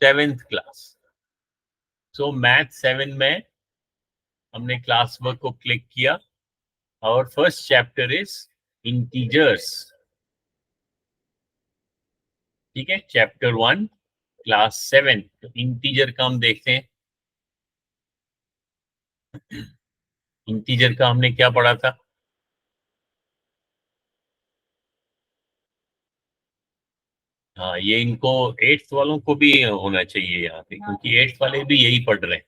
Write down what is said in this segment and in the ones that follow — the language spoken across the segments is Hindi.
7th class. सो मैथ 7 में हमने क्लास वर्क को क्लिक किया और फर्स्ट चैप्टर इज इंटीजर्स। ठीक है, चैप्टर 1 क्लास 7। तो इंटीजर का हम देखते हैं। इंटीजर का हमने क्या पढ़ा था? हाँ, ये इनको 8th वालों को भी होना चाहिए यहाँ पे, क्योंकि 8th वाले भी यही पढ़ रहे हैं।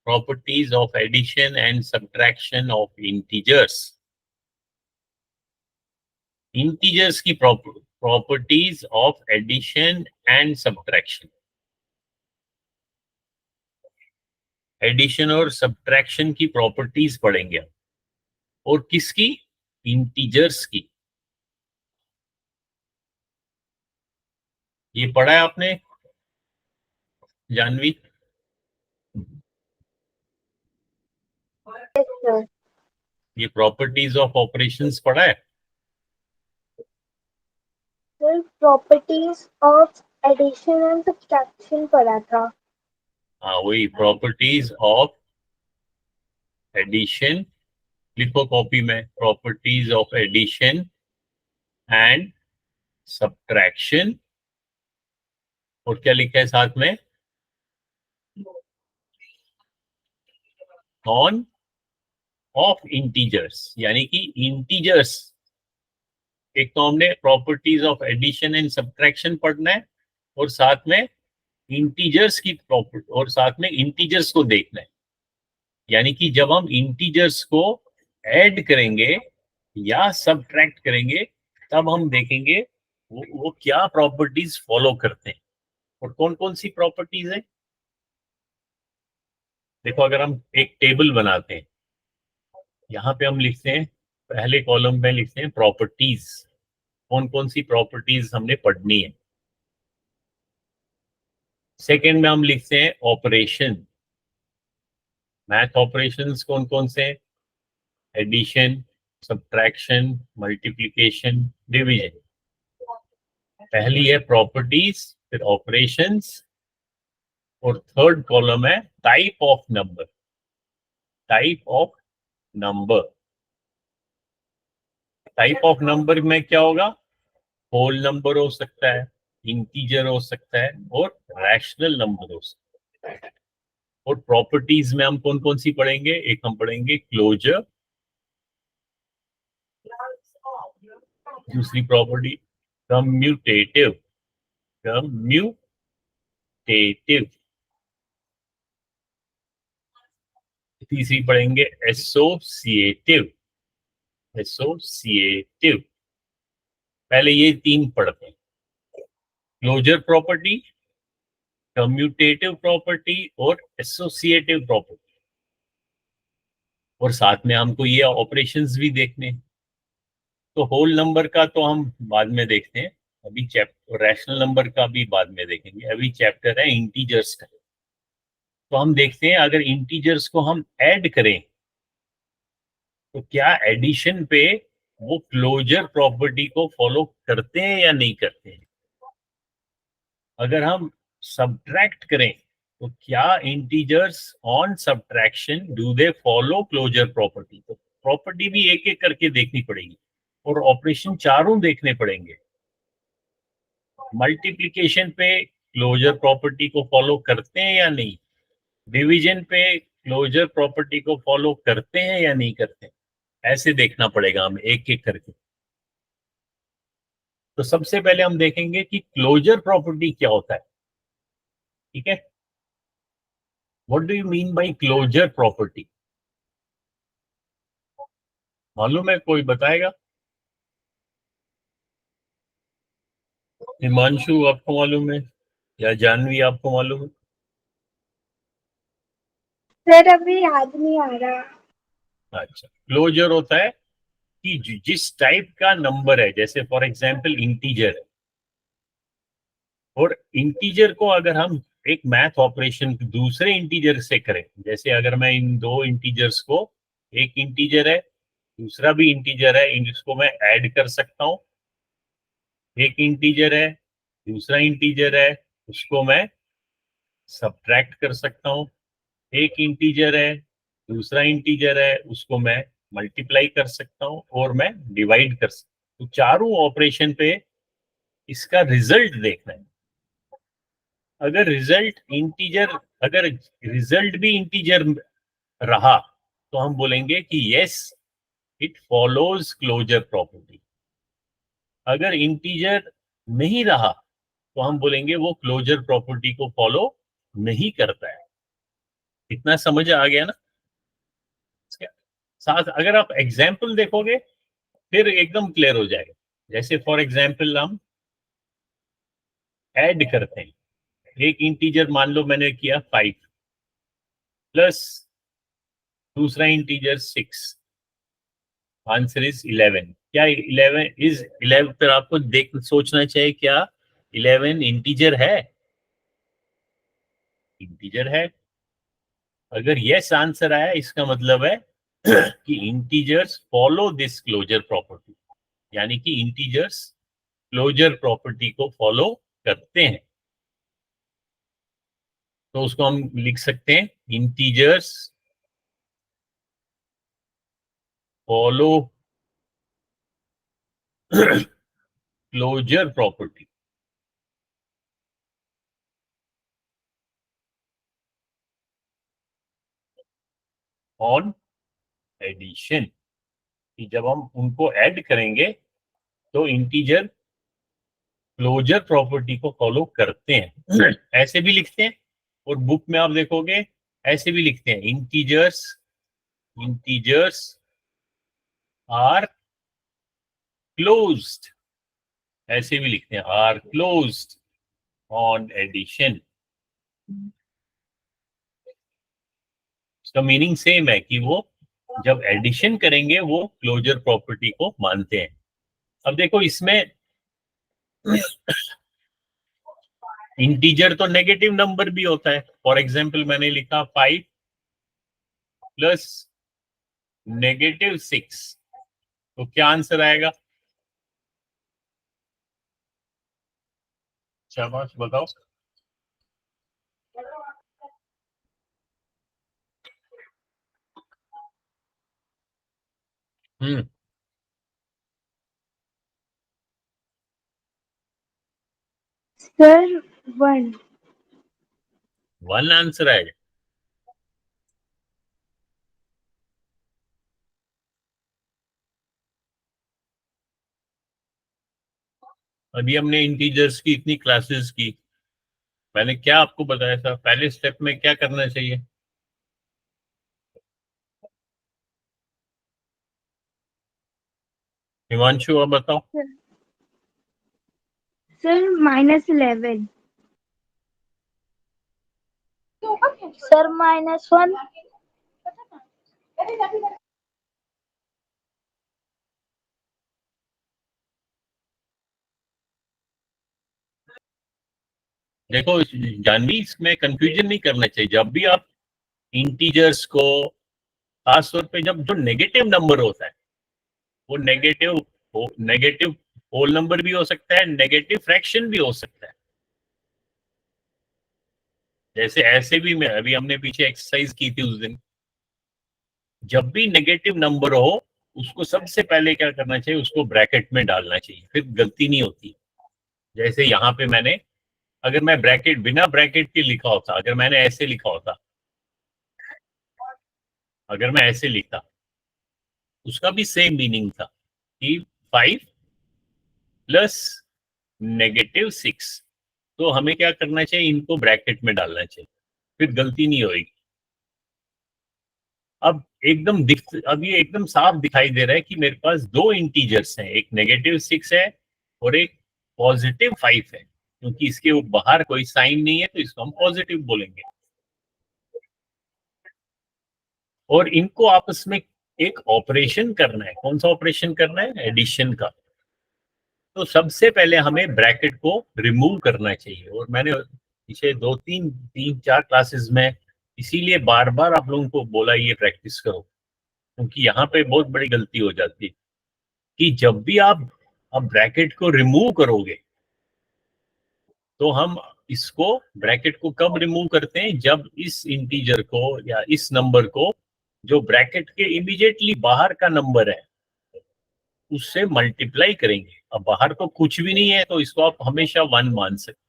Properties of addition and subtraction of integers. Integers की properties of addition and subtraction. Addition और सब्ट्रैक्शन की प्रॉपर्टीज पढ़ेंगे हम। और किसकी? इंटीजर्स की। ये पढ़ा है आपने जानवी? Yes, sir. ये प्रॉपर्टीज ऑफ ऑपरेशंस पढ़ा है? Sir, properties of addition and subtraction पढ़ा था। हाँ, वही प्रॉपर्टीज ऑफ एडिशन। लिखो कॉपी में, properties of addition and subtraction. और क्या लिखा है साथ में? ऑन ऑफ इंटीजर्स, यानी कि इंटीजर्स। एक तो हमने properties of addition and subtraction पढ़ना है, और साथ में इंटीजर्स की प्रॉपर्टी, और साथ में इंटीजर्स को देखना है। यानी कि जब हम इंटीजर्स को ऐड करेंगे या सब्ट्रैक्ट करेंगे, तब हम देखेंगे वो क्या प्रॉपर्टीज फॉलो करते हैं और कौन कौन सी प्रॉपर्टीज है। देखो, अगर हम एक टेबल बनाते हैं, यहाँ पे हम लिखते हैं, पहले कॉलम में लिखते हैं प्रॉपर्टीज। कौन कौन सी प्रॉपर्टीज हमने पढ़नी है। सेकंड में हम लिखते हैं ऑपरेशन। मैथ ऑपरेशंस कौन कौन से हैं? Addition, subtraction, multiplication, division. पहली है प्रॉपर्टीज, फिर ऑपरेशंस, और थर्ड कॉलम है type of number. Type of number. Type of number में क्या होगा? होल नंबर हो सकता है, इंटीजर हो सकता है, और रैशनल नंबर हो सकता है। और प्रॉपर्टीज में हम कौन कौन सी पढ़ेंगे? एक हम पढ़ेंगे क्लोजर, दूसरी प्रॉपर्टी कम्यूटेटिव। कम्यूटेटिव। तीसरी पढ़ेंगे एसोसिएटिव। एसोसिएटिव। पहले ये 3 पढ़ते हैं, क्लोजर प्रॉपर्टी, कम्यूटेटिव प्रॉपर्टी और एसोसिएटिव प्रॉपर्टी। और साथ में हमको ये ऑपरेशंस भी देखने हैं। तो होल नंबर का तो हम बाद में देखते हैं, अभी चैप्टर रैशनल नंबर का भी बाद में देखेंगे। अभी चैप्टर है इंटीजर्स का। तो हम देखते हैं, अगर इंटीजर्स को हम ऐड करें तो क्या एडिशन पे वो क्लोजर प्रॉपर्टी को फॉलो करते हैं या नहीं करते हैं। अगर हम सब्ट्रैक्ट करें तो क्या integers on subtraction do they follow closure property. तो प्रॉपर्टी भी एक एक करके देखनी पड़ेगी, और ऑपरेशन चारों देखने पड़ेंगे। मल्टीप्लिकेशन पे क्लोजर प्रॉपर्टी को फॉलो करते हैं या नहीं, डिवीजन पे क्लोजर प्रॉपर्टी को फॉलो करते हैं या नहीं करते, ऐसे देखना पड़ेगा हमें एक एक करके। तो सबसे पहले हम देखेंगे कि क्लोजर प्रॉपर्टी क्या होता है। ठीक है, what do you mean by closure property? मालूम है? कोई बताएगा? हिमांशु, आपको मालूम है? या जानवी, आपको मालूम है? सर अभी याद नहीं आ रहा। अच्छा, क्लोजर होता है कि जिस टाइप का नंबर है, जैसे फॉर एग्जांपल इंटीजर है, और इंटीजर को अगर हम एक मैथ ऑपरेशन दूसरे इंटीजर से करें, जैसे अगर मैं इन दो इंटीजर्स को, एक इंटीजर है दूसरा भी इंटीजर है, इसको मैं ऐड कर सकता हूं। एक इंटीजर है दूसरा इंटीजर है, उसको मैं सब्ट्रैक्ट कर सकता हूँ। एक इंटीजर है, दूसरा इंटीजर है, उसको मैं मल्टीप्लाई कर सकता हूँ और मैं डिवाइड कर सकता हूँ। तो चारों ऑपरेशन पे इसका रिजल्ट देखना है। अगर रिजल्ट भी इंटीजर रहा तो हम बोलेंगे कि yes it follows closure property. अगर इंटीजर नहीं रहा तो हम बोलेंगे वो क्लोजर प्रॉपर्टी को फॉलो नहीं करता है। इतना समझ आ गया ना? साथ अगर आप एग्जाम्पल देखोगे फिर एकदम क्लियर हो जाएगा। जैसे फॉर एग्जाम्पल हम ऐड करते हैं, एक इंटीजर मान लो मैंने किया 5 प्लस दूसरा इंटीजर 6, आंसर इज 11। क्या 11 पर आपको देख सोचना चाहिए, क्या 11 इंटीजर है? इंटीजर है। अगर यस आंसर आया इसका मतलब है कि integers follow this closure property, यानी कि इंटीजर्स क्लोजर प्रॉपर्टी को फॉलो करते हैं। तो उसको हम लिख सकते हैं integers follow closure property on addition. कि जब हम उनको ऐड करेंगे तो इंटीजर क्लोजर प्रॉपर्टी को फॉलो करते हैं। ऐसे भी लिखते हैं और बुक में आप देखोगे ऐसे भी लिखते हैं, इंटीजर्स आर क्लोज्ड, ऐसे भी लिखते हैं आर क्लोज्ड ऑन एडिशन। इसका मीनिंग सेम है कि वो जब एडिशन करेंगे वो क्लोजर प्रॉपर्टी को मानते हैं। अब देखो इसमें इंटीजर तो नेगेटिव नंबर भी होता है। फॉर एग्जाम्पल मैंने लिखा 5 प्लस -6, तो क्या आंसर आएगा? शाबाश, बताओ। हम्म सर 1। 1 आंसर आएगा। अभी हमने इंटीजर्स की इतनी क्लासेस की, मैंने क्या आपको बताया था पहले स्टेप में क्या करना चाहिए? हिमांशु आप बताओ। सर -11। सर -1। देखो जानवी, इसमें कंफ्यूजन नहीं करना चाहिए। जब भी आप इंटीजर्स को, खासतौर पे जब जो नेगेटिव नंबर होता है, वो नेगेटिव होल नंबर भी हो सकता है, नेगेटिव फ्रैक्शन भी हो सकता है। जैसे ऐसे भी मैं अभी हमने पीछे एक्सरसाइज की थी उस दिन, जब भी नेगेटिव नंबर हो उसको सबसे पहले क्या करना चाहिए, उसको ब्रैकेट में डालना चाहिए, फिर गलती नहीं होती। जैसे यहाँ पे मैंने, अगर मैं ब्रैकेट बिना ब्रैकेट के लिखा होता, अगर मैंने ऐसे लिखा होता, अगर मैं ऐसे लिखता, उसका भी सेम मीनिंग था कि 5 प्लस -6। तो हमें क्या करना चाहिए, इनको ब्रैकेट में डालना चाहिए, फिर गलती नहीं होगी। अब ये एकदम साफ दिखाई दे रहा है कि मेरे पास दो इंटीजर्स हैं, एक -6 है और एक +5 है। क्योंकि इसके बाहर कोई साइन नहीं है तो इसको हम पॉजिटिव बोलेंगे। और इनको आपस में एक ऑपरेशन करना है। कौन सा ऑपरेशन करना है? एडिशन का। तो सबसे पहले हमें ब्रैकेट को रिमूव करना चाहिए। और मैंने पिछले 2-3-4 क्लासेस में इसीलिए बार बार आप लोगों को बोला ये प्रैक्टिस करो, क्योंकि यहाँ पे बहुत बड़ी गलती हो जाती है कि जब भी आप ब्रैकेट को रिमूव करोगे तो हम इसको ब्रैकेट को कब रिमूव करते हैं, जब इस इंटीजर को या इस नंबर को जो ब्रैकेट के इमीडिएटली बाहर का नंबर है उससे मल्टीप्लाई करेंगे। अब बाहर तो कुछ भी नहीं है तो इसको आप हमेशा 1 मान सकते,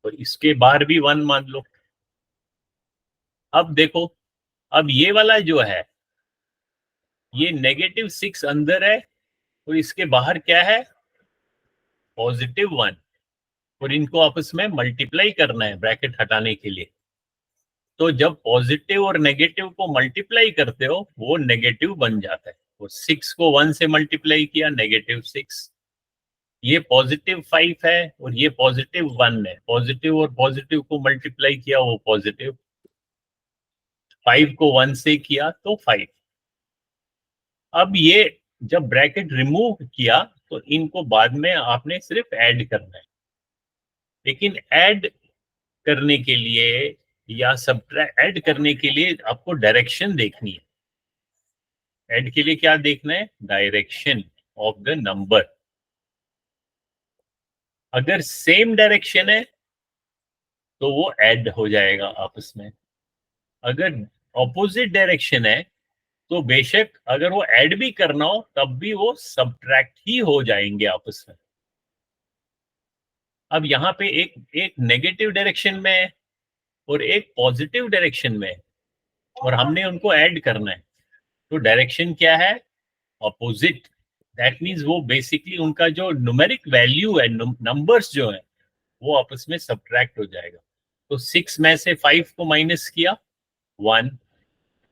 तो इसके बाहर भी 1 मान लो। अब देखो, अब ये वाला जो है ये -6 अंदर है और इसके बाहर क्या है, +1, और इनको आपस में मल्टीप्लाई करना है ब्रैकेट हटाने के लिए। तो जब पॉजिटिव और नेगेटिव को मल्टीप्लाई करते हो वो नेगेटिव बन जाता है। वो 6 को 1 से मल्टीप्लाई किया, -6। ये +5 है और ये +1 है। पॉजिटिव और पॉजिटिव को मल्टीप्लाई किया वो पॉजिटिव, 5 को 1 से किया तो 5। अब ये जब ब्रैकेट रिमूव किया तो इनको बाद में आपने सिर्फ ऐड करना है। लेकिन ऐड करने के लिए या ऐड करने के लिए आपको डायरेक्शन देखनी है। ऐड के लिए क्या देखना है, डायरेक्शन ऑफ द नंबर। अगर सेम डायरेक्शन है तो वो ऐड हो जाएगा आपस में। अगर ऑपोजिट डायरेक्शन है तो बेशक अगर वो ऐड भी करना हो तब भी वो सब्ट्रैक्ट ही हो जाएंगे आपस में। अब यहाँ पे एक नेगेटिव डायरेक्शन में है और एक पॉजिटिव डायरेक्शन में है और हमने उनको ऐड करना है, तो डायरेक्शन क्या है, ऑपोजिट। दैट मीन्स वो बेसिकली उनका जो न्यूमेरिक वैल्यू है, नंबर्स जो है वो आपस में सब्ट्रैक्ट हो जाएगा। तो 6 में से 5 को माइनस किया 1,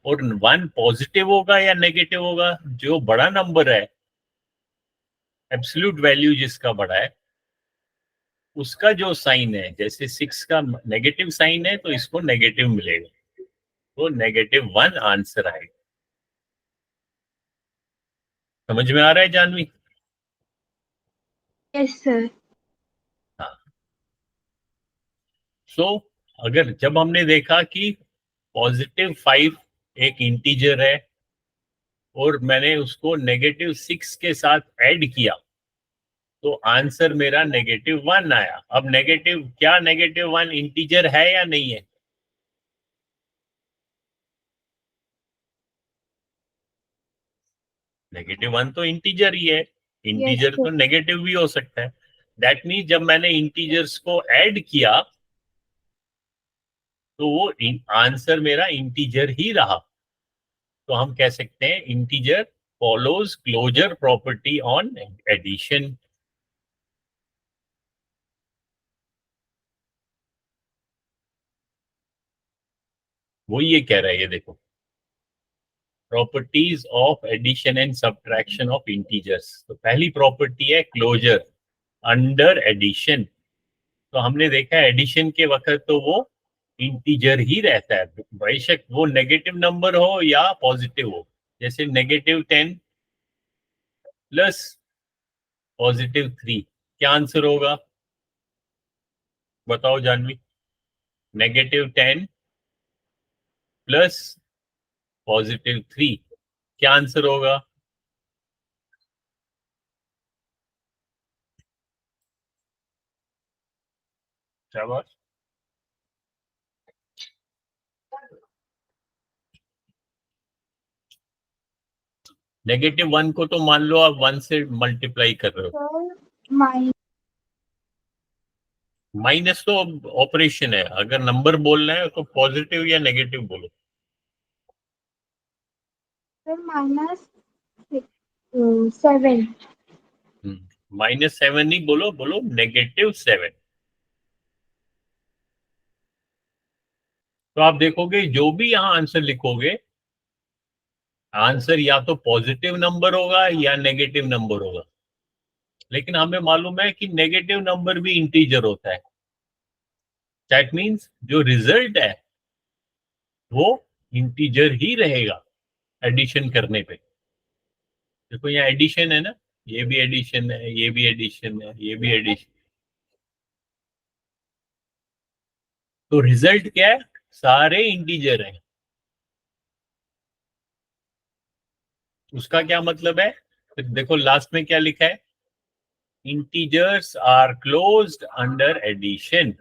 और 1 पॉजिटिव होगा या नेगेटिव होगा, जो बड़ा नंबर है एब्सोल्यूट वैल्यू जिसका बड़ा है उसका जो साइन है, जैसे 6 का नेगेटिव साइन है तो इसको नेगेटिव मिलेगा, तो -1 आंसर आएगा। समझ में आ रहा है जानवी? Yes sir. हाँ। सो अगर जब हमने देखा कि +5 एक इंटीजर है और मैंने उसको -6 के साथ ऐड किया तो आंसर मेरा -1 आया। अब क्या -1 इंटीजर है या नहीं है? -1 तो इंटीजर ही है, यस इंटीजर तो सर। नेगेटिव भी हो सकता है। दैट मीन जब मैंने इंटीजर्स को ऐड किया तो वो आंसर मेरा इंटीजर ही रहा। तो हम कह सकते हैं integer follows closure property on addition. वो ये कह रहा है, ये देखो, properties of addition and subtraction of integers. तो पहली प्रॉपर्टी है क्लोजर अंडर एडिशन। तो हमने देखा एडिशन के वक्त तो वो इंटीजर ही रहता है, बेशक वो नेगेटिव नंबर हो या पॉजिटिव हो। जैसे -10 प्लस +3, क्या आंसर होगा बताओ जानवी? -10 प्लस +3, क्या आंसर होगा? शाबाश। -1 को तो मान लो आप 1 से मल्टीप्लाई कर रहे हो, सर माइनस। माइनस तो ऑपरेशन है। अगर नंबर बोलना है तो पॉजिटिव या नेगेटिव बोलो। सर -7। -7 नहीं बोलो, बोलो -7। तो आप देखोगे जो भी यहाँ आंसर लिखोगे, आंसर या तो पॉजिटिव नंबर होगा या नेगेटिव नंबर होगा। लेकिन हमें मालूम है कि नेगेटिव नंबर भी इंटीजर होता है। दैट मीन्स जो रिजल्ट है वो इंटीजर ही रहेगा एडिशन करने पे। देखो यहाँ एडिशन है ना, ये भी एडिशन है, ये भी एडिशन है, ये भी एडिशन। तो रिजल्ट क्या है, सारे इंटीजर हैं। उसका क्या मतलब है, तो देखो लास्ट में क्या लिखा है, integers are closed under addition.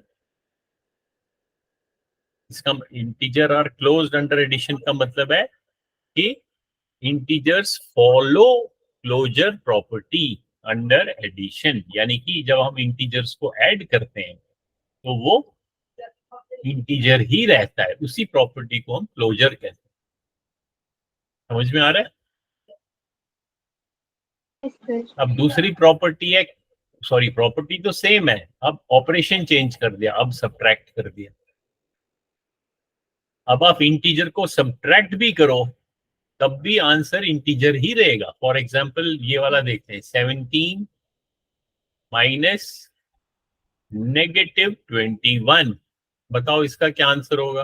इसका integer are closed under addition का मतलब है कि integers follow closure property under addition, यानी कि जब हम इंटीजर्स को ऐड करते हैं तो वो इंटीजर ही रहता है, उसी प्रॉपर्टी को हम क्लोजर कहते हैं। समझ में आ रहा है? Yes, sir. अब दूसरी प्रॉपर्टी है, सॉरी प्रॉपर्टी तो सेम है, अब ऑपरेशन चेंज कर दिया, अब सब्ट्रैक्ट कर दिया। अब आप इंटीजर को सब्ट्रैक्ट भी करो तब भी आंसर इंटीजर ही रहेगा। फॉर एग्जाम्पल ये वाला देखते हैं, 17 माइनस -21, बताओ इसका क्या आंसर होगा?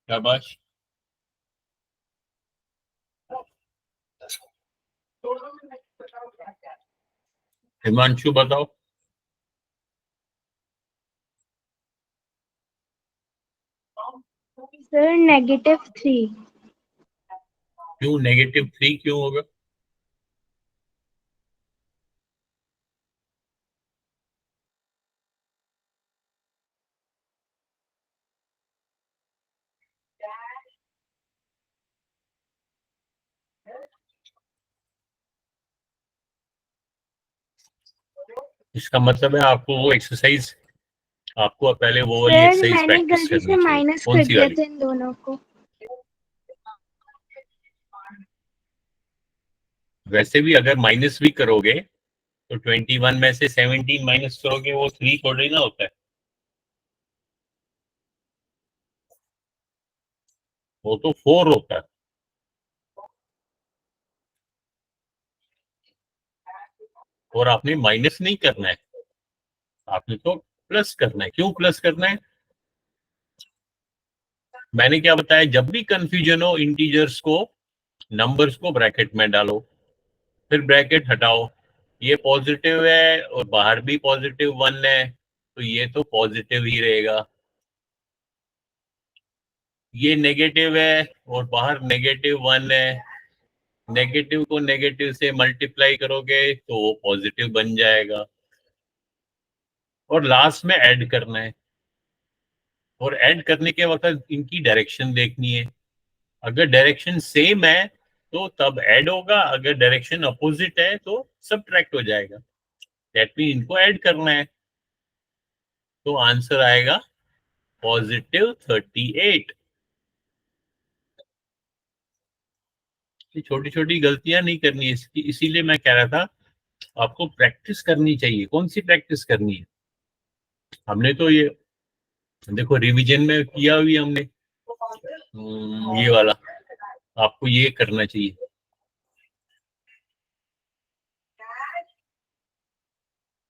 शाबाश। हिमांशु बताओ। Sir, -3. क्यों -3 क्यों होगा? इसका मतलब है आपको वो एक्सरसाइज, आपको पहले वो वाली सर एक्सरसाइज मैंने प्रैक्टिस गलती करनी से चाहिए। माइनस कौन कर सी दिया वाली? था इन दोनों को। वैसे भी अगर माइनस भी करोगे तो 21 में से 17 माइनस करोगे वो 3 थोड़ी ना होता है, वो तो 4 होता है। और आपने माइनस नहीं करना है, आपने तो प्लस करना है। क्यों प्लस करना है? मैंने क्या बताया, जब भी कंफ्यूजन हो इंटीजर्स को, नंबर्स को ब्रैकेट में डालो, फिर ब्रैकेट हटाओ। ये पॉजिटिव है और बाहर भी +1 है तो ये तो पॉजिटिव ही रहेगा। ये नेगेटिव है और बाहर -1 है, नेगेटिव को नेगेटिव से मल्टीप्लाई करोगे तो वो पॉजिटिव बन जाएगा। और लास्ट में ऐड करना है, और ऐड करने के वक्त इनकी डायरेक्शन देखनी है। अगर डायरेक्शन सेम है तो तब ऐड होगा, अगर डायरेक्शन अपोजिट है तो सब्ट्रैक्ट हो जाएगा। दैट मीन इनको ऐड करना है, तो आंसर आएगा +38। छोटी छोटी गलतियां नहीं करनी है, इसीलिए मैं कह रहा था आपको प्रैक्टिस करनी चाहिए। कौन सी प्रैक्टिस करनी है? हमने तो ये देखो रिवीजन में किया हुई हमने, ये वाला आपको ये करना चाहिए।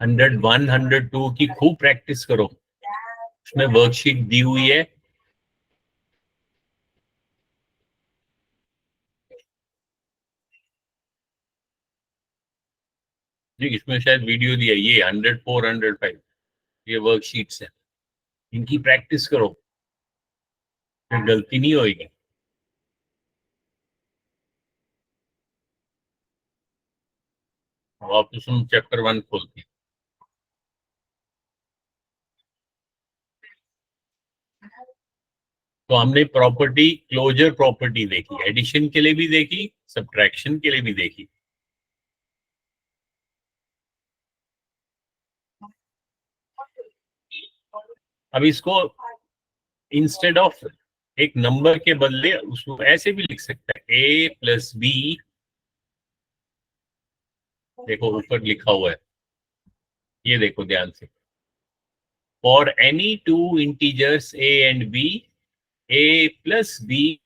101, 102 की खूब प्रैक्टिस करो। इसमें वर्कशीट दी हुई है, जी इसमें शायद वीडियो दिया है। ये 104, 105 ये वर्कशीट्स है, इनकी प्रैक्टिस करो, फिर गलती नहीं होगी। वापस हम चैप्टर 1 खोलते हैं। तो हमने प्रॉपर्टी, क्लोजर प्रॉपर्टी देखी, एडिशन के लिए भी देखी, सब्ट्रैक्शन के लिए भी देखी। अब इसको इंस्टेड ऑफ एक नंबर के बदले उसको ऐसे भी लिख सकता है, a+b, देखो ऊपर लिखा हुआ है, ये देखो ध्यान से, for any two integers a and b, a+b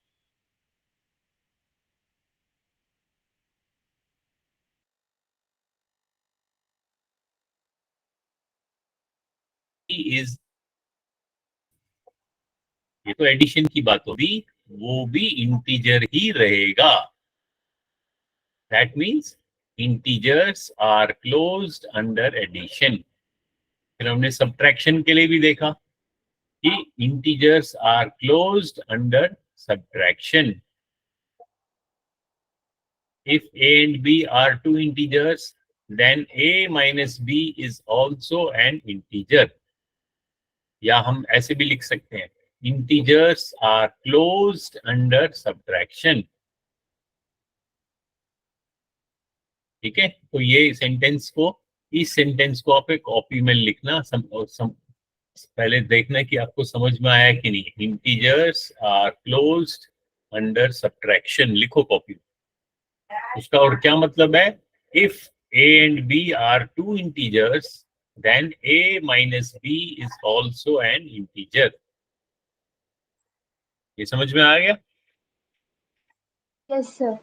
is, ये तो एडिशन की बात होगी, वो भी इंटीजर ही रहेगा। That means integers are closed under addition. फिर हमने सब्ट्रैक्शन के लिए भी देखा कि integers are closed under subtraction. If a and b are two integers, then a minus b is also an integer. या हम ऐसे भी लिख सकते हैं, integers are closed under subtraction. ठीक है, तो ये सेंटेंस को, इस सेंटेंस को आप एक कॉपी में लिखना, पहले देखना कि आपको समझ में आया कि नहीं। Integers are closed under subtraction लिखो कॉपी में। उसका और क्या मतलब है? If a and b are two integers, then a minus b is also an integer. ये समझ में आ गया? Yes, sir.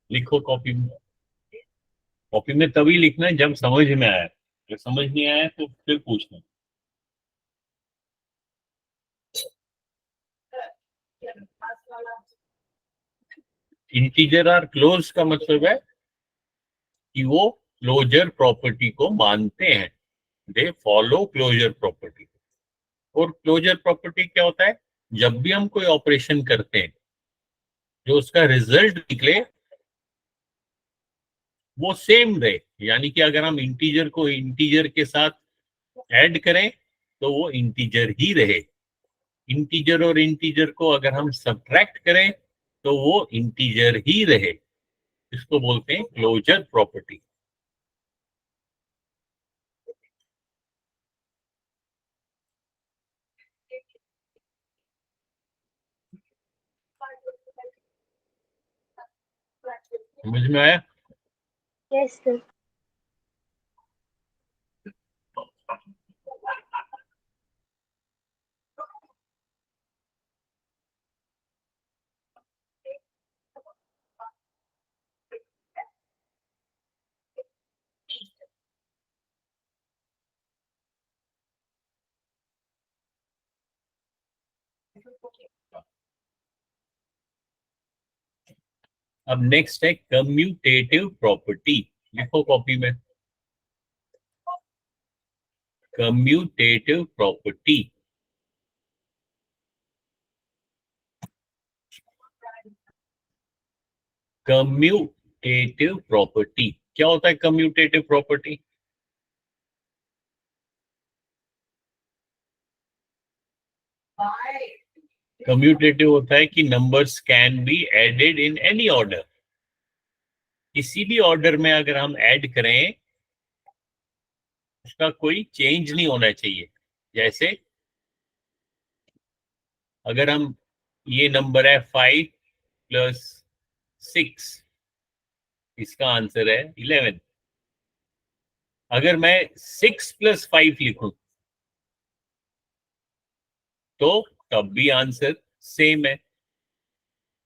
लिखो कॉपी में। कॉपी में तभी लिखना है जब समझ में आया। जब समझ नहीं आया तो फिर पूछना। इंटीजर आर क्लोज का मतलब है कि वो क्लोजर प्रॉपर्टी को मानते हैं। They follow closure property. और क्लोजर प्रॉपर्टी क्या होता है? जब भी हम कोई ऑपरेशन करते हैं, जो उसका रिजल्ट निकले वो सेम रहे। यानी कि अगर हम इंटीजर को इंटीजर के साथ ऐड करें तो वो इंटीजर ही रहे। इंटीजर और इंटीजर को अगर हम सब्ट्रैक्ट करें तो वो इंटीजर ही रहे। इसको बोलते हैं क्लोजर प्रॉपर्टी। समझ में आया? Yes, sir. अब नेक्स्ट है कम्यूटेटिव प्रॉपर्टी। लिखो कॉपी में, कम्यूटेटिव प्रॉपर्टी। कम्यूटेटिव प्रॉपर्टी क्या होता है? कम्यूटेटिव प्रॉपर्टी कम्यूटेटिव होता है कि numbers can be added in any order. किसी भी ऑर्डर में अगर हम ऐड करें उसका कोई चेंज नहीं होना चाहिए। जैसे अगर हम, ये नंबर है 5 प्लस 6, इसका आंसर है 11। अगर मैं 6 प्लस 5 लिखूं तो तब भी आंसर सेम है।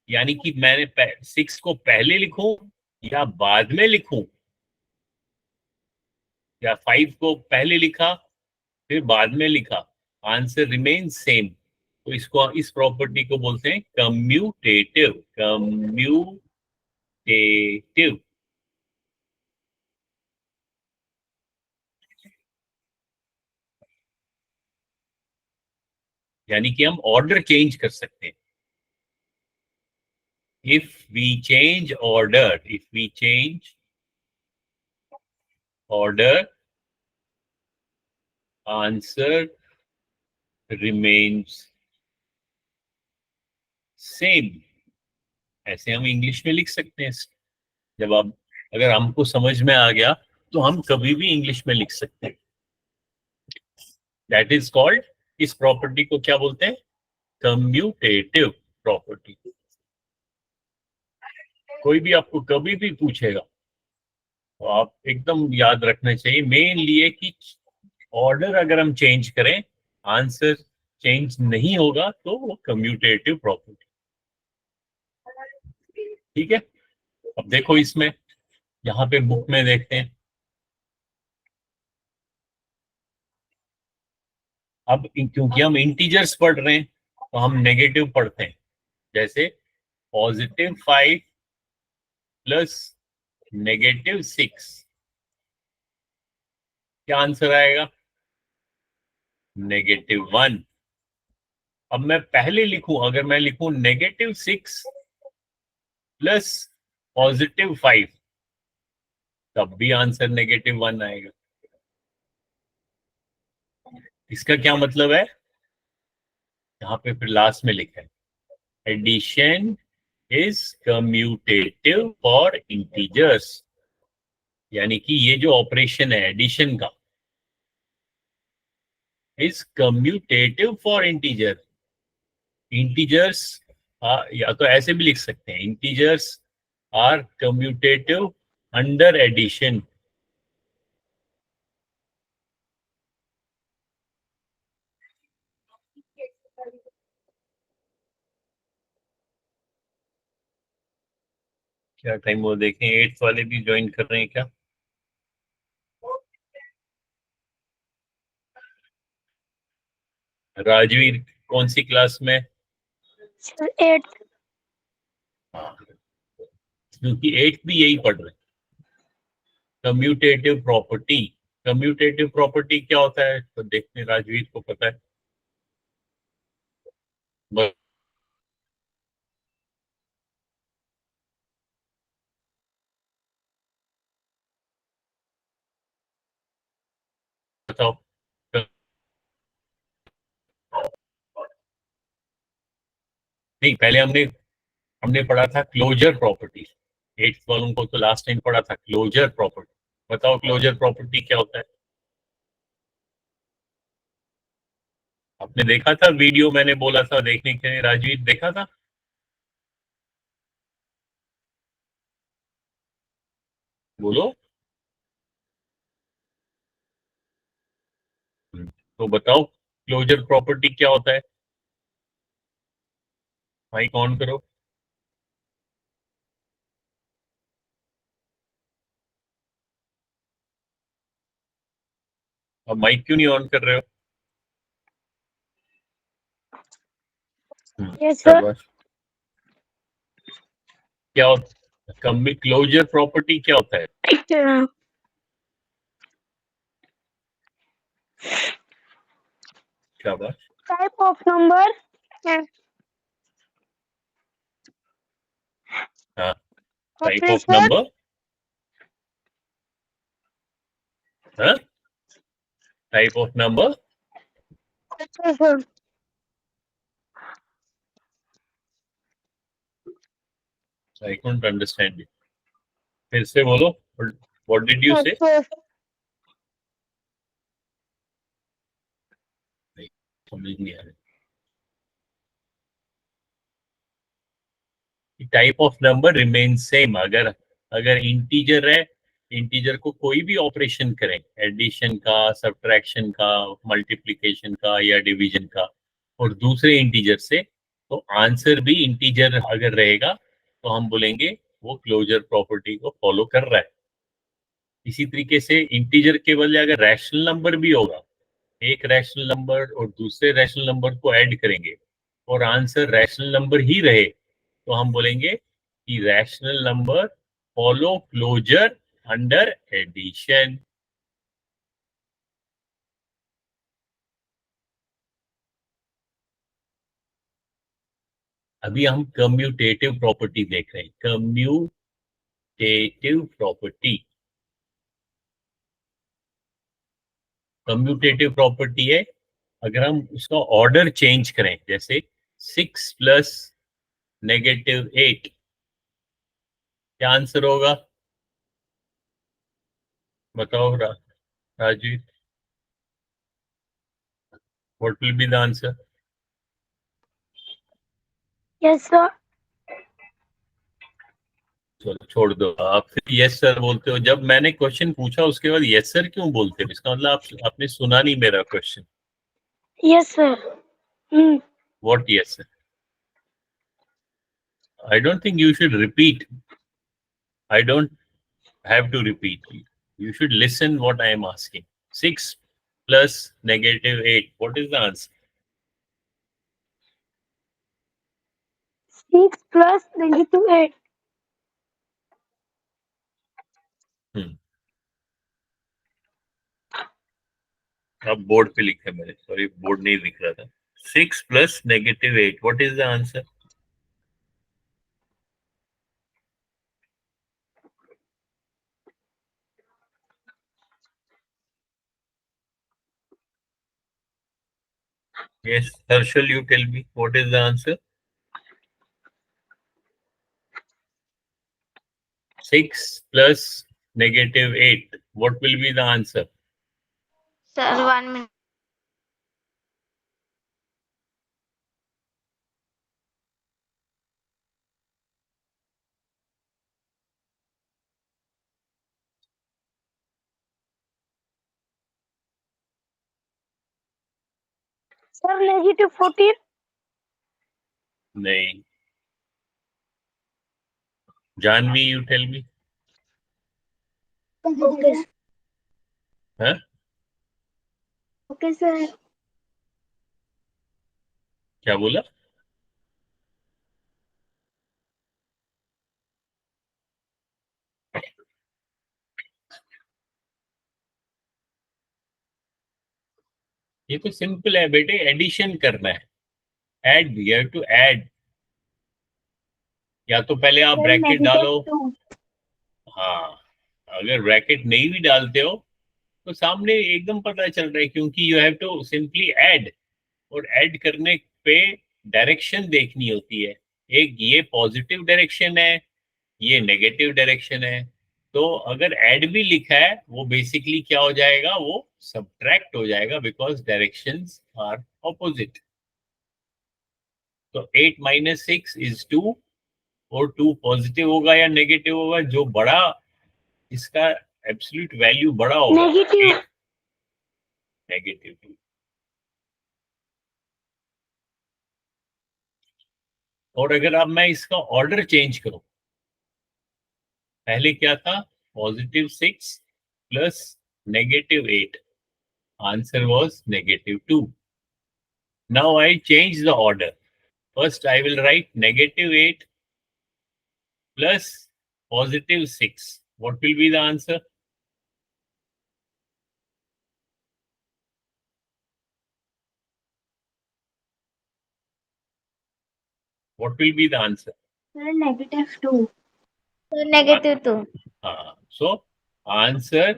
यानी कि मैंने 6 को पहले लिखूं या बाद में लिखूं, या 5 को पहले लिखा फिर बाद में लिखा, आंसर रिमेन सेम। तो इसको, इस प्रॉपर्टी को बोलते हैं कम्यूटेटिव। कम्यूटेटिव यानी कि हम ऑर्डर चेंज कर सकते हैं। if we change order answer remains same। ऐसे हम इंग्लिश में लिख सकते हैं। जब आप, अगर हमको समझ में आ गया तो हम कभी भी इंग्लिश में लिख सकते हैं। दैट इज कॉल्ड, इस प्रॉपर्टी को क्या बोलते हैं? Commutative property. कोई भी आपको कभी भी पूछेगा तो आप एकदम याद रखना चाहिए मेनली है कि ऑर्डर अगर हम चेंज करें आंसर चेंज नहीं होगा तो वो कम्यूटेटिव प्रॉपर्टी। ठीक है, अब देखो इसमें, यहाँ पे बुक में देखते हैं। अब क्योंकि हम इंटीजर्स पढ़ रहे हैं तो हम नेगेटिव पढ़ते हैं। जैसे +5 प्लस -6, क्या आंसर आएगा? -1। अब मैं पहले लिखूं, अगर मैं लिखूं -6 प्लस +5, तब भी आंसर -1 आएगा। इसका क्या मतलब है? यहाँ पे फिर लास्ट में लिखा है addition is commutative for integers, यानी कि ये जो ऑपरेशन है एडिशन का is commutative for integer. Integers, या तो ऐसे भी लिख सकते हैं, integers are commutative under addition. क्या टाइम वो देखें, 8th वाले भी ज्वाइन कर रहे हैं क्या? राजवीर कौन सी क्लास में? Sir 8th। क्योंकि 8th भी यही पढ़ रहे हैं, कम्यूटेटिव प्रॉपर्टी। कम्यूटेटिव प्रॉपर्टी क्या होता है तो देखते, राजवीर को पता है? बताओ। नहीं, पहले हमने हमने पढ़ा था क्लोजर प्रॉपर्टी। 8th वालों को तो लास्ट टाइम पढ़ा था क्लोजर प्रॉपर्टी। बताओ क्लोजर प्रॉपर्टी क्या होता है? आपने देखा था वीडियो, मैंने बोला था देखने के लिए, राजवीर देखा था? बोलो। तो बताओ क्लोजर प्रॉपर्टी क्या होता है? माइक ऑन करो। अब माइक क्यों नहीं ऑन कर रहे हो? Yes sir. शाबाश। क्या होता है क्लोजर प्रॉपर्टी? क्या होता है? शाबाश। Type of number. हाँ, टाइप ऑफ ऑपरेशन। नंबर। हाँ, type of number. Operation. I don't understand it, फिर से बोलो। व्हाट डिड यू से? समझ नहीं आ रहा। Type of number remain same. अगर अगर इंटीजर है, इंटीजर को कोई भी ऑपरेशन करें, एडिशन का, सब्ट्रैक्शन का, मल्टीप्लिकेशन का या डिवीजन का, और दूसरे इंटीजर से, तो आंसर भी इंटीजर अगर रहेगा तो हम बोलेंगे वो क्लोजर प्रॉपर्टी को फॉलो कर रहा है। इसी तरीके से इंटीजर के बदले अगर रैशनल नंबर भी होगा, एक रैशनल नंबर और दूसरे रैशनल नंबर को ऐड करेंगे और आंसर रैशनल नंबर ही रहे, तो हम बोलेंगे कि rational number follow closure under addition. अभी हम कम्यूटेटिव प्रॉपर्टी देख रहे हैं। कम्यूटेटिव प्रॉपर्टी, कम्यूटेटिव प्रॉपर्टी है अगर हम उसका ऑर्डर चेंज करें, जैसे 6 प्लस -8, क्या आंसर होगा? बताओ Raju, what will be the answer? Yes sir. चलो छोड़ दो, आप फिर यस सर बोलते हो। जब मैंने क्वेश्चन पूछा उसके बाद यस सर क्यों बोलते हो? इसका मतलब आपने सुना नहीं मेरा question. Yes sir. What yes sir? I don't think you should repeat. I don't have to repeat, you should listen what I am asking. 6 plus -8, what is the answer? 6 plus -8। अब बोर्ड पे लिखा है मैंने, सॉरी बोर्ड नहीं दिख रहा था। 6 plus -8, what is the answer? Yes, Harshal, you tell me what is the answer? 6 plus -8. What will be the answer? Sir, 1 minute. Sir, -14. नहीं, Janvi, you tell me. Okay. Huh? Okay, sir. क्या बोला? ये तो सिंपल है बेटे, एडिशन करना है। Add, you have to add. या तो पहले आप ब्रैकेट डालो। हाँ, अगर ब्रैकेट नहीं भी डालते हो तो सामने एकदम पता चल रहा है, क्योंकि you have to simply add. और ऐड करने पे डायरेक्शन देखनी होती है। एक ये पॉजिटिव डायरेक्शन है, ये नेगेटिव डायरेक्शन है। तो अगर ऐड भी लिखा है, वो बेसिकली क्या हो जाएगा, वो सब्ट्रैक्ट हो जाएगा, बिकॉज डायरेक्शंस आर ऑपोजिट। तो 8 - 6 इज 2। और 2 पॉजिटिव होगा या नेगेटिव होगा, जो बड़ा इसका एब्सोल्यूट वैल्यू बड़ा होगा, नेगेटिव 2। और अगर अब मैं इसका ऑर्डर चेंज करूं, पहले क्या था, +6 plus -8, answer was -2। Now I change the order. First I will write -8 plus +6, what will be the answer? What will be the answer? Sir, -2. Sir, -2. So answer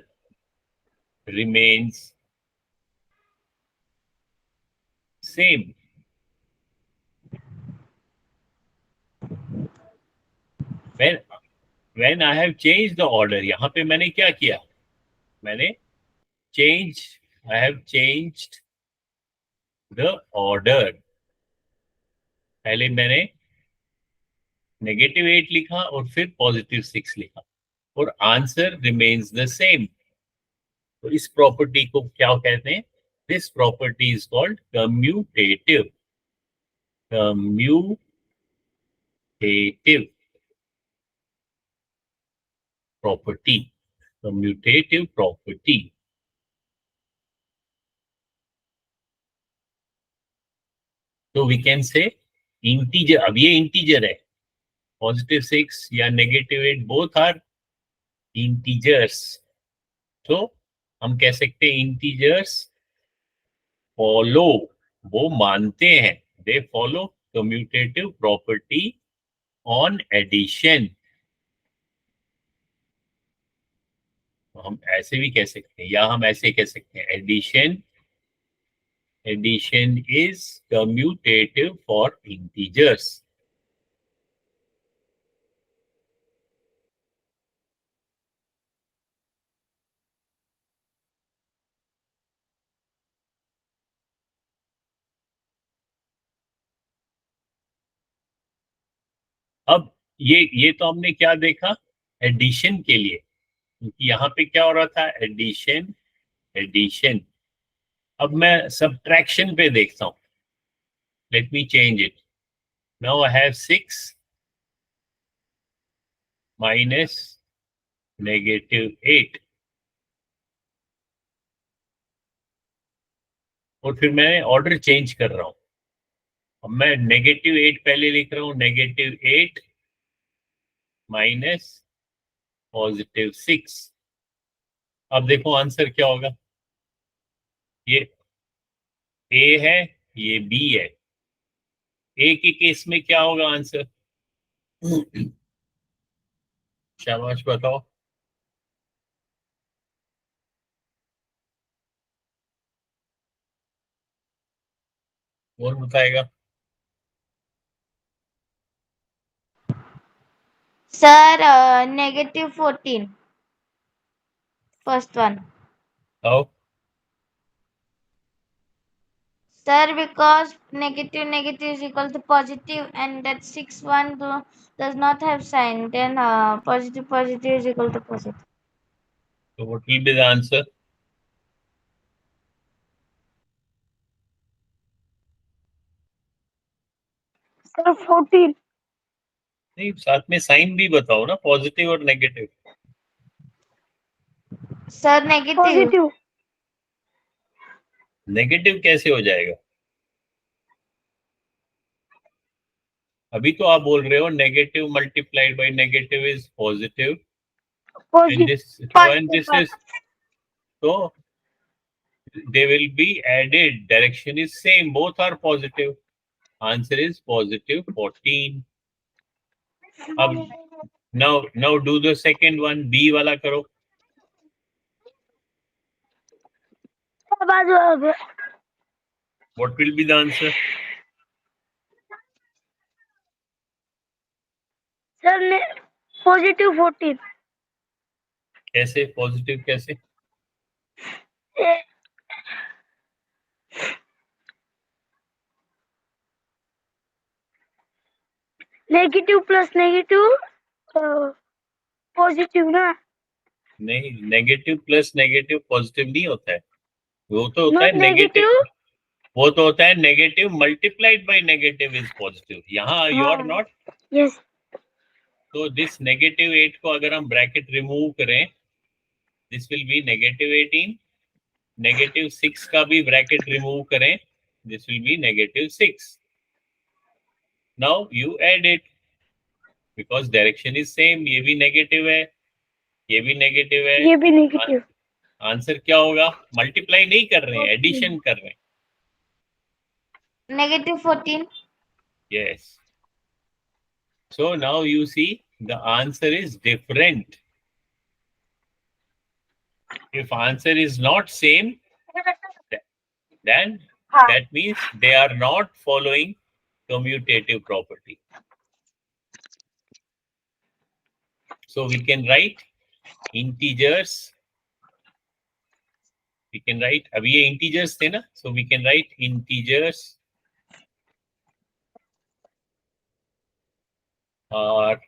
remains same. When I have changed the order, यहाँ पे मैंने क्या किया, मैंने I have changed the order. पहले मैंने -8 लिखा और फिर +6 लिखा, और आंसर रिमेन्स द सेम। तो इस प्रॉपर्टी को क्या कहते हैं? This property is called commutative property. Commutative property. तो वी कैन से इंटीजर, अब ये इंटीजर है, +6 या -8 बोथ आर इंटीजर्स। तो हम कह सकते हैं इंटीजर्स फॉलो, वो मानते हैं, they follow commutative property on addition. हम ऐसे भी कह सकते हैं, या हम ऐसे कह सकते हैं, addition is commutative for integers. अब ये तो हमने क्या देखा, एडिशन के लिए, क्योंकि यहाँ पे क्या हो रहा था, एडिशन। अब मैं सब्ट्रैक्शन पे देखता हूँ। Let me change it. Now I have 6 minus -8, और फिर मैं ऑर्डर चेंज कर रहा हूँ। अब मैं -8 पहले लिख रहा हूँ, -8 माइनस +6। अब देखो आंसर क्या होगा, ये ए है, ये बी है। ए के केस में क्या होगा आंसर? शाबाश बताओ। कौन बताएगा? Sir, -14. First one. आओ। Sir, because negative is equal to positive, and that 6 1 does not have sign. Then positive is equal to positive. So what will be the answer? Sir, 14. नहीं, साथ में साइन भी बताओ ना, पॉजिटिव और negative. Sir, negative. Positive. Negative कैसे हो जाएगा? अभी तो आप बोल रहे हो negative multiplied by negative is positive, and this is, तो they will be added, direction is same, both are positive. Answer is positive 14. अब now do the second one, B वाला करो। What will be the answer? Sir, positive 14. कैसे पॉजिटिव कैसे? Negative plus negative, positive ना? नहीं, नेगेटिव प्लस नेगेटिव पॉजिटिव नहीं होता है, वो तो होता है नेगेटिव, वो तो होता है negative multiplied by negative is positive. यहाँ यू आर नॉट। Yes. तो दिस नेगेटिव 8 को अगर हम ब्रैकेट रिमूव करें, this will be negative 18। Negative 6 का भी ब्रैकेट रिमूव करें, this will be negative 6। Now you add it, because direction is same. ये भी नेगेटिव है, ये भी नेगेटिव है, ये भी नेगेटिव। आंसर क्या होगा? मल्टीप्लाई नहीं कर रहे हैं, एडिशन कर रहे हैं। -14. Yes. So now you see the answer is different. If answer is not same, then that means they are not following commutative property. So we can write integers. We can write, अब ये integers थे ना, so we can write integers are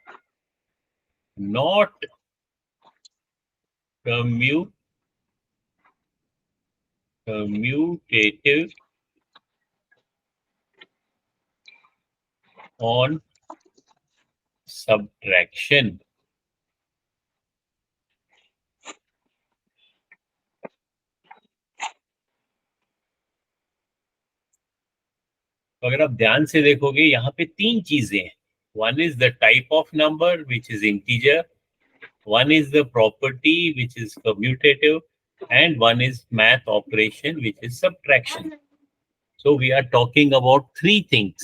not commutative on subtraction. तो अगर आप ध्यान से देखोगे यहाँ पे तीन चीजें हैं। One is the type of number which is integer, one is the property which is commutative, and one is math operation which is subtraction. So we are talking about three things.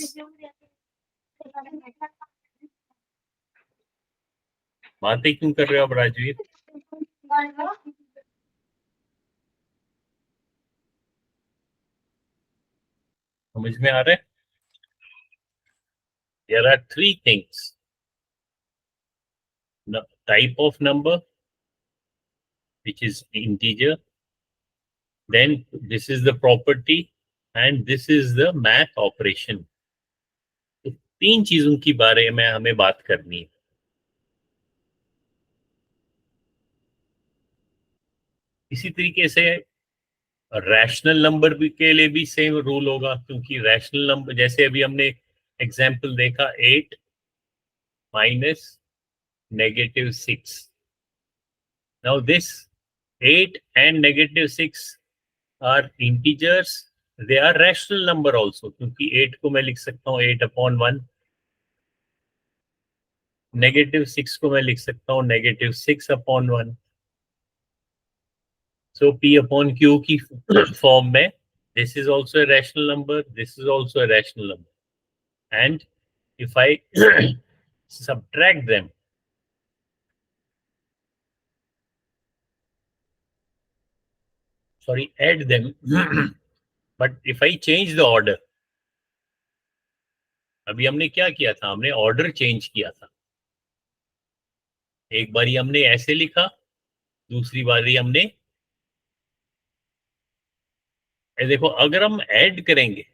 बातें क्यों कर रहे हो आप राजवीर? समझ में आ रहा है? There are three things. The type of number which is integer, then this is the property, and this is the math operation. तो तीन चीजों की बारे में हमें बात करनी है। इसी तरीके से रैशनल नंबर भी के लिए भी सेम रूल होगा, क्योंकि रैशनल नंबर जैसे अभी हमने एग्जांपल देखा 8 minus -6. Now this 8 and -6 are integers, they are rational number also, क्योंकि 8 को मैं लिख सकता हूँ 8/1, -6 को मैं लिख सकता हूँ -6/1। So P upon Q की form में this is also a rational number, this is also a rational number. And if I subtract them, sorry, add them, but if I change the order, अभी हमने क्या किया था, हमने ऑर्डर चेंज किया था. एक बारी हमने ऐसे लिखा, दूसरी बारी हमने, देखो अगर हम ऐड करेंगे,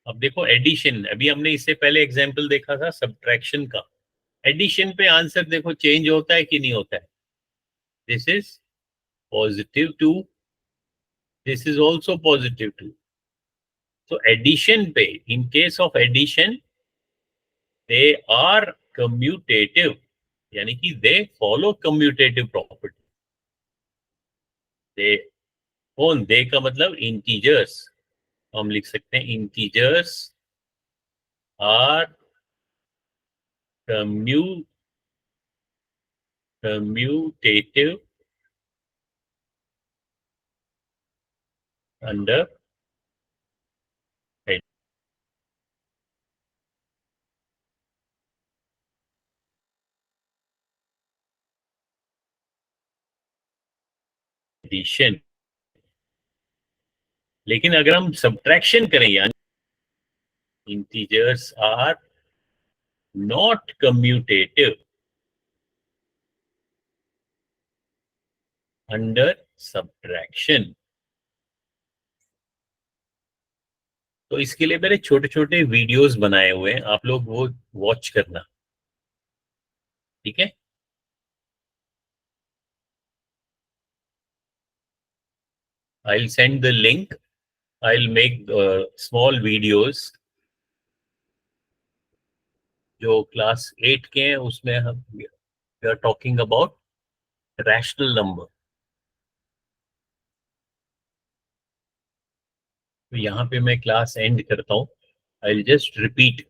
अब देखो एडिशन, अभी हमने इससे पहले एग्जांपल देखा था सब्ट्रैक्शन का. एडिशन पे आंसर देखो चेंज होता है कि नहीं होता है. This is positive 2, this is also positive 2. तो एडिशन पे, in case of addition, they are commutative, यानी कि they follow commutative property. They, कौन दे का मतलब इंटीजर्स, हम लिख सकते हैं integers are commutative under addition. लेकिन अगर हम सब्ट्रैक्शन करें, यानी integers are not commutative under subtraction, तो इसके लिए मैंने छोटे छोटे वीडियोस बनाए हुए हैं, आप लोग वो वॉच करना, ठीक है. I'll send the link. I'll make small videos. जो क्लास 8 के हैं उसमें हम we are talking about rational number. तो यहाँ पे मैं क्लास एंड करता हूँ. I'll just repeat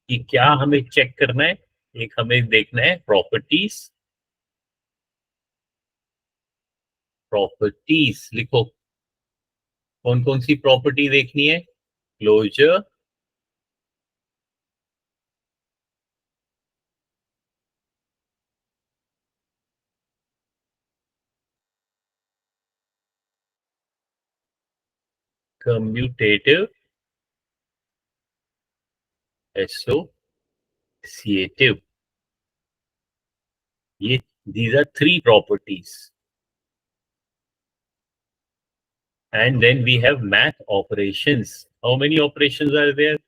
कि क्या हमें चेक करना है. एक हमें देखना है प्रॉपर्टीज. प्रॉपर्टीज लिखो, कौन कौन सी प्रॉपर्टी देखनी है. Closure, commutative, associative. ये these are three properties. And then we have math operations. How many operations are there?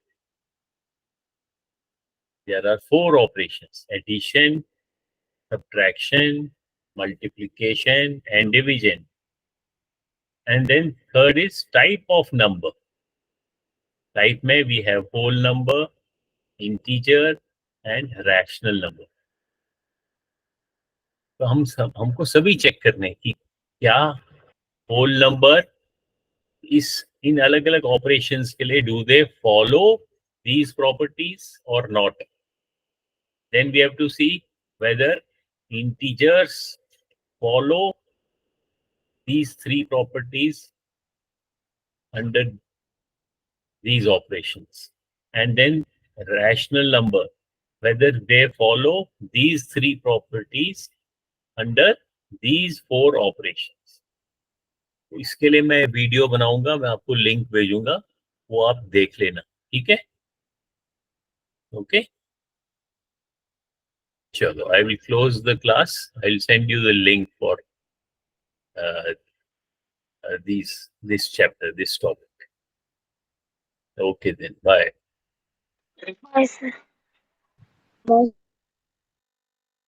There are 4 operations: addition, subtraction, multiplication, and division. And then third is type of number. Type में we have whole number, integer, and rational number. तो हमको सभी चेक करने हैं कि क्या whole number इन अलग अलग ऑपरेशंस के लिए do they follow these properties or not. Then we have to see whether integers follow these 3 properties under these operations, and then rational number, whether they follow these 3 properties under these 4 operations. तो इसके लिए मैं वीडियो बनाऊंगा, मैं आपको लिंक भेजूंगा, वो आप देख लेना, ठीक है. ओके, चलो, I will close the class. I'll send you the link for this chapter, this topic. Okay then, bye. Bye, sir. Bye.